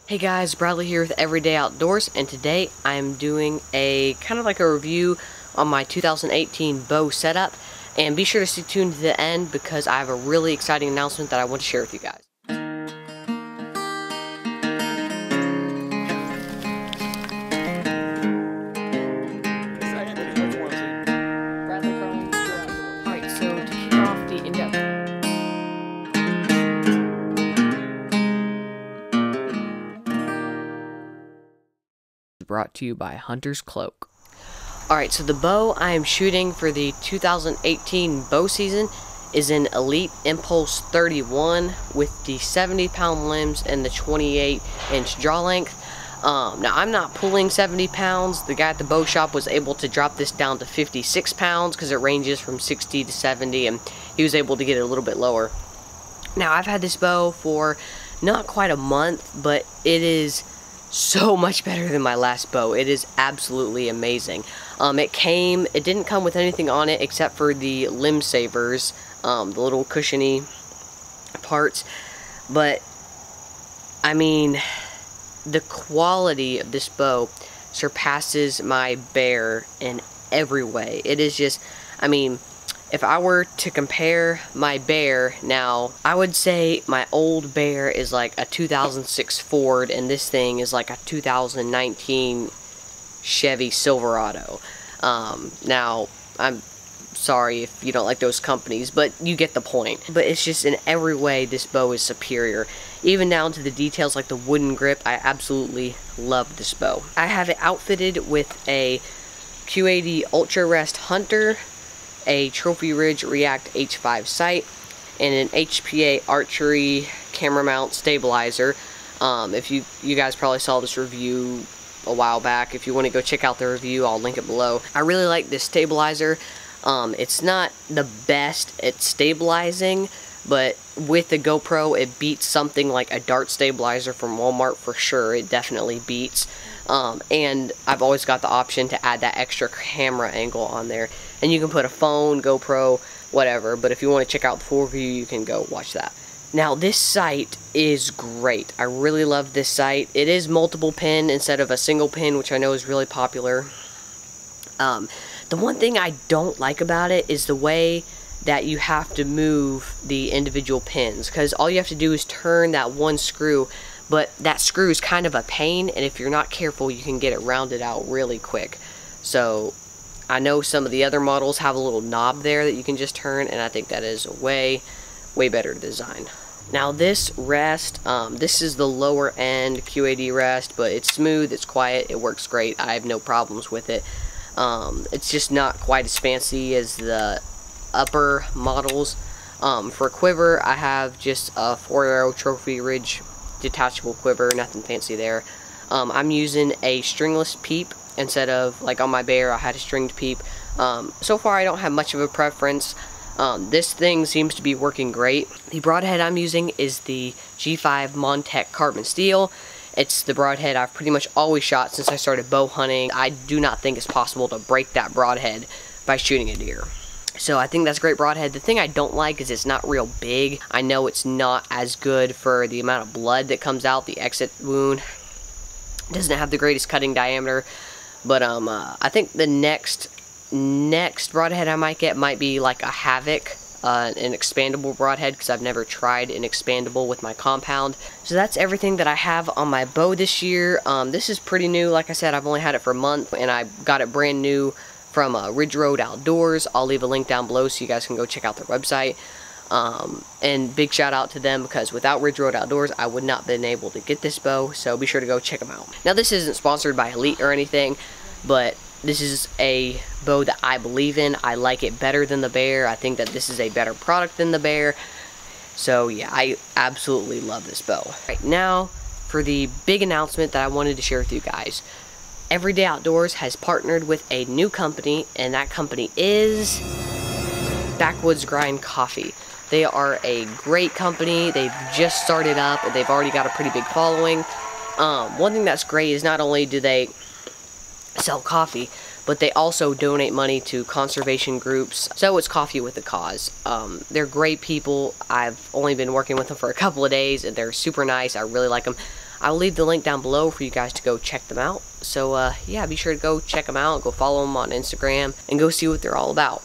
Hey guys, Bradley here with Everyday Outdoors, and today I'm doing a kind of like a review on my 2018 bow setup. And be sure to stay tuned to the end because I have a really exciting announcement that I want to share with you guys. Alright, so to kick off the in-depth brought to you by Hunter's Cloak. Alright, so the bow I am shooting for the 2018 bow season is an Elite Impulse 31 with the 70-pound limbs and the 28-inch draw length. Now, I'm not pulling 70 pounds. The guy at the bow shop was able to drop this down to 56 pounds because it ranges from 60 to 70, and he was able to get it a little bit lower. Now, I've had this bow for not quite a month, but it is so much better than my last bow. It is absolutely amazing. It didn't come with anything on it except for the limb savers, the little cushiony parts, but I mean, the quality of this bow surpasses my bear in every way. It is just, I mean, if I were to compare my bear now, I would say my old bear is like a 2006 Ford, and this thing is like a 2019 Chevy Silverado. Now, I'm sorry if you don't like those companies, but you get the point. But it's just in every way this bow is superior. Even down to the details like the wooden grip, I absolutely love this bow. I have it outfitted with a Q80 Ultra Rest Hunter, a Trophy Ridge React H.5 sight, and an H.P.A archery camera mount stabilizer. If you guys probably saw this review a while back. If you want to go check out the review, I'll link it below. I really like this stabilizer. It's not the best at stabilizing, but with the GoPro, it beats something like a dart stabilizer from Walmart for sure. It definitely beats. And I've always got the option to add that extra camera angle on there. And you can put a phone, GoPro, whatever. But if you want to check out the full review, you can go watch that. Now, this sight is great. I really love this sight. It is multiple pin instead of a single pin, which I know is really popular. The one thing I don't like about it is the way that you have to move the individual pins, because all you have to do is turn that one screw, but that screw is kind of a pain, and if you're not careful, you can get it rounded out really quick. So I know some of the other models have a little knob there that you can just turn, and I think that is a way better design. Now, this rest, this is the lower end Q80 rest, but it's smooth, it's quiet, it works great. I have no problems with it. It's just not quite as fancy as the upper models. For a quiver, I have just a 4-arrow Trophy Ridge detachable quiver, nothing fancy there. I'm using a stringless peep instead of, like on my bear, I had a stringed peep. So far, I don't have much of a preference. This thing seems to be working great. The broadhead I'm using is the G5 MONTEC carbon steel. It's the broadhead I've pretty much always shot since I started bow hunting. I do not think it's possible to break that broadhead by shooting a deer. So I think that's a great broadhead. The thing I don't like is it's not real big. I know it's not as good for the amount of blood that comes out. The exit wound doesn't have the greatest cutting diameter. But I think the next broadhead I might get might be like a Havoc, an expandable broadhead, because I've never tried an expandable with my compound. So that's everything that I have on my bow this year. This is pretty new. Like I said, I've only had it for a month, and I got it brand new from Ridge Road Outdoors. I'll leave a link down below so you guys can go check out their website. And big shout out to them, because without Ridge Road Outdoors, I would not have been able to get this bow, so be sure to go check them out. Now, this isn't sponsored by Elite or anything, but this is a bow that I believe in. I like it better than the bear. I think that this is a better product than the bear. So yeah, I absolutely love this bow. Right now, for the big announcement that I wanted to share with you guys. Everyday Outdoors has partnered with a new company, and that company is Backwoods Grind Coffee. They are a great company. They've just started up, and they've already got a pretty big following. One thing that's great is not only do they sell coffee, but they also donate money to conservation groups. So it's coffee with a cause. They're great people. I've only been working with them for a couple of days, and they're super nice. I really like them. I'll leave the link down below for you guys to go check them out. So yeah, be sure to go check them out, go follow them on Instagram, and go see what they're all about.